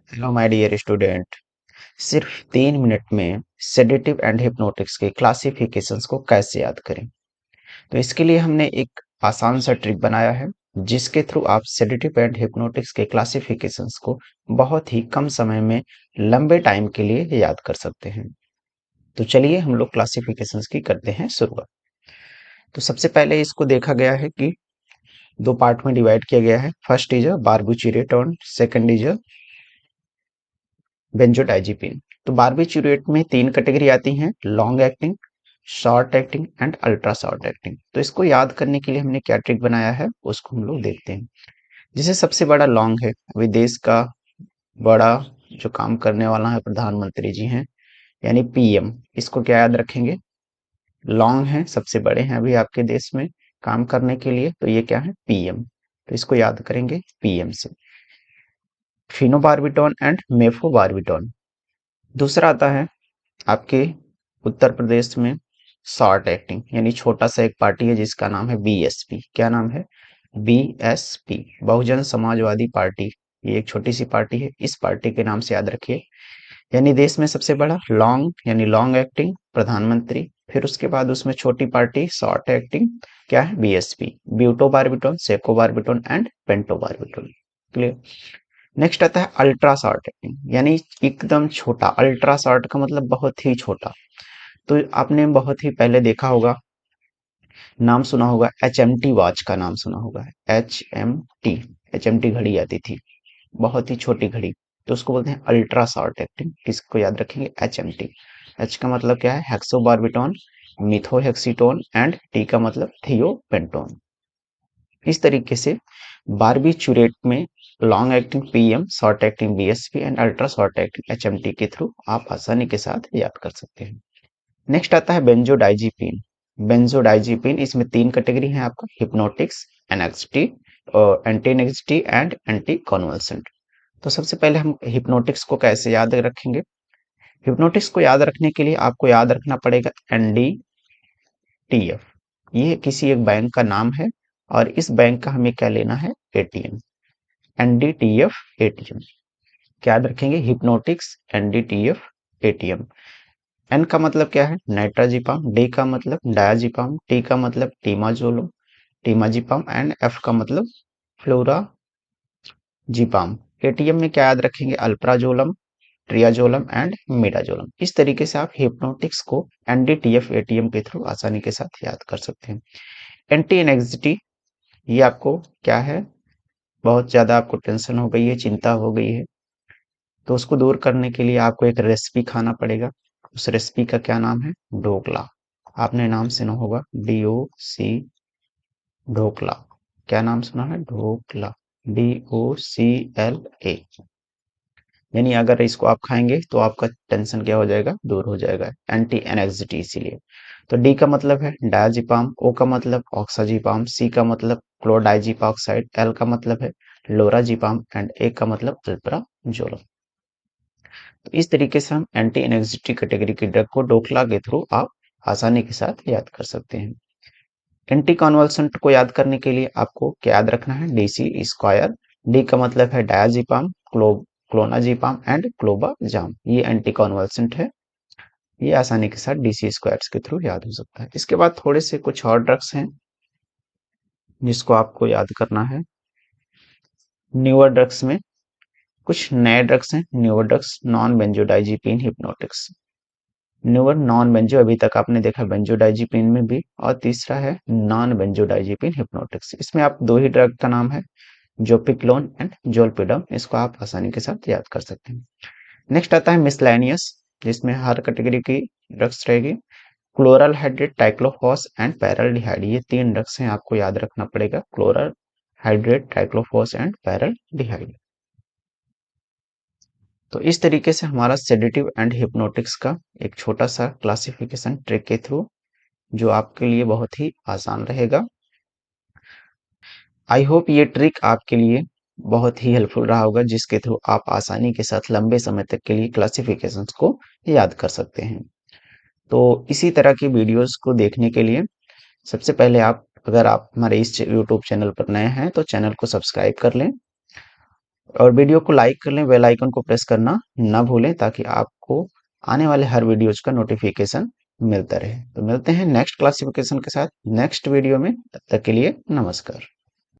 Hello my dear student. सिर्फ 3 minute में sedative and hypnotics के क्लासिफिकेशंस को कैसे याद करें। तो इसके लिए हमने एक आसान सा ट्रिक बनाया है जिसके थ्रू आप सेडेटिव एंड हिप्नोटिक्स के क्लासिफिकेशंस को बहुत ही कम समय में लंबे टाइम के लिए याद कर सकते हैं। तो चलिए हम लोग क्लासिफिकेशंस की करते हैं शुरुआत। तो सबसे पहले इसको देखा गया है कि दो पार्ट में डिवाइड किया गया है। First is a barbiturate, second is a benzodiazepine. तो बारबिचुरेट में 3 कैटेगरी आती हैं: long acting, short acting and ultra short acting. तो इसको याद करने के लिए हमने क्या ट्रिक बनाया है उसको हम लोग देखते हैं। जैसे सबसे बड़ा लॉन्ग है, अभी देश का बड़ा जो काम करने वाला है प्रधानमंत्री जी हैं, यानी पीएम। इसको क्या याद रखेंगे? लॉन्ग है, सबसे बड़े हैं अभी आपके देश में काम करने के लिए, तो ये क्या है? पीएम। तो इसको याद करेंगे पीएम से। Phenobarbitone and mephobarbitone. दूसरा आता है आपके उत्तर प्रदेश में शॉर्ट एक्टिंग, यानी छोटा सा एक पार्टी है जिसका नाम है बीएसपी। क्या नाम है? BSP, Bahujan Samajwadi party. ये एक छोटी सी पार्टी है, इस पार्टी के नाम से याद रखिए। यानी देश में सबसे बड़ा लॉन्ग, यानी लॉन्ग एक्टिंग प्रधानमंत्री, फिर उसके बाद उसमें छोटी पार्टी शॉर्ट एक्टिंग, क्या है? BSP, butobarbitone, secobarbitone and pentobarbitone. Clear? Next आता है अल्ट्रा शॉर्ट एक्टिंग, यानी एकदम छोटा। अल्ट्रा शॉर्ट का मतलब बहुत ही छोटा। तो आपने बहुत ही पहले देखा होगा, नाम सुना होगा, एचएमटी वॉच का नाम सुना होगा। एचएमटी, एचएमटी घड़ी आती थी, बहुत ही छोटी घड़ी। तो उसको बोलते हैं अल्ट्रा शॉर्ट एक्टिंग। किसको याद रखेंगे? एचएमटी। एच का मतलब क्या है? हेक्सोबार्बिटोन, मिथोहेक्सीटोन एंड टी का मतलब थियोपेंटोन। इस तरीके से बारबीचुरेट में long acting PM, short acting BSP and ultra short acting HMT के थ्रू आप आसानी के साथ याद कर सकते हैं। नेक्स्ट आता है बेंजोडाइजिपिन। बेंजोडाइजिपिन, इसमें 3 कैटेगरी है आपका: hypnotics, anxiety, anti anxiety and anti convulsant. तो सबसे पहले हम हिप्नोटिक्स को कैसे याद रखेंगे? हिप्नोटिक्स को याद रखने के लिए आपको याद रखना पड़ेगा एनडीटीएफ। ये किसी एक बैंक का नाम है और इस बैंक का हमें क्या लेना है? एटीएम। एनडीटीएफ एटीएम। क्या याद रखेंगे? Hypnotics, एनडीटीएफ, ATM. एन का मतलब क्या है? नाइट्राजिपाम, डी का मतलब डायाजिपाम, टी का मतलब टीमाजोलम, टीमाजिपाम एंड एफ का मतलब फ्लोराजिपाम। एटीएम में क्या याद रखेंगे? Alprazolam, triazolam and midazolam. इस तरीके से आप हिप्नोटिक्स को एनडीटीएफ एटीएम के थ्रू आसानी के साथ याद कर सकते हैं। एंटी एनेक्सिटी, ये आपको क्या है? बहुत ज्यादा आपको टेंशन हो गई है, चिंता हो गई है, तो उसको दूर करने के लिए आपको एक रेसिपी खाना पड़ेगा। उस रेसिपी का क्या नाम है? ढोकला। आपने नाम सुना होगा, DOC, ढोकला। क्या नाम सुना है? ढोकला, DOCLA। यानी अगर इसको आप खाएंगे तो आपका टेंशन क्या हो जाएगा? दूर हो जाएगा। एंटी एनेक्सिटी इसीलिए। तो डी का मतलब है डायाजिपाम, ओ का मतलब ऑक्साजिपाम, सी का मतलब क्लोडाइजिपाक्साइड, एल का मतलब है लोराजिपाम एंड ए का मतलब अल्प्राजोलम। तो इस तरीके से हम एंटी एनेक्सिटी कैटेगरी की ड्रग को डोखला के थ्रू आप आसानी के साथ याद कर सकते हैं। एंटी कॉन्वल्सेंट को याद करने के लिए आपको क्या याद रखना है? DC square. डी का मतलब है डायाजिपाम, क्लोनाजिपाम एंड क्लोबाजाम। ये एंटी कॉन्वल्सेंट है, ये आसानी के साथ DC स्क्वायर्स के थ्रू याद हो सकता है। इसके बाद थोड़े से कुछ और ड्रग्स हैं जिसको आपको याद करना है। न्यूअर ड्रग्स में कुछ नए ड्रग्स हैं। Newer drugs: non benzodiazepine hypnotics. Newer non benzo, अभी तक आपने देखा बेंजोडाइजिपिन में भी, और तीसरा है नॉन बेंजोडाइजिपिन हिप्नोटिक्स। इसमें आप दो ही ड्रग का नाम है, जोपिक्लोन एंड जोल्पिडम। इसको आप आसानी के साथ याद कर सकते हैं। नेक्स्ट आता है मिसलेनियस, जिसमें हर कैटेगरी की ड्रग्स रहेगी। Chloral hydrate, triclofos and paraldehyde, ये 3 ड्रग्स हैं, आपको याद रखना पड़ेगा। Chloral hydrate, triclofos and paraldehyde. तो इस तरीके से हमारा सेडेटिव एंड हिप्नोटिक्स का एक छोटा सा क्लासिफिकेशन ट्रिक के थ्रू, जो आपके लिए बहुत ही आसान रहेगा। आई होप ये ट्रिक आपके लिए बहुत ही हेल्पफुल रहा होगा, जिसके थ्रू आप आसानी के साथ लंबे समय तक के लिए क्लासिफिकेशंस को याद कर सकते हैं। तो इसी तरह की वीडियोस को देखने के लिए सबसे पहले आप, अगर आप हमारे इस YouTube चैनल पर नए हैं तो चैनल को सब्सक्राइब कर लें और वीडियो को लाइक कर लें, बेल आइकन को प्रेस करना ना भूलें ताकि आपको आने वाले हर वीडियोज का नोटिफिकेशन मिलता रहे। तो मिलते हैं नेक्स्ट क्लासिफिकेशन के साथ नेक्स्ट वीडियो में, तब तक के लिए नमस्कार।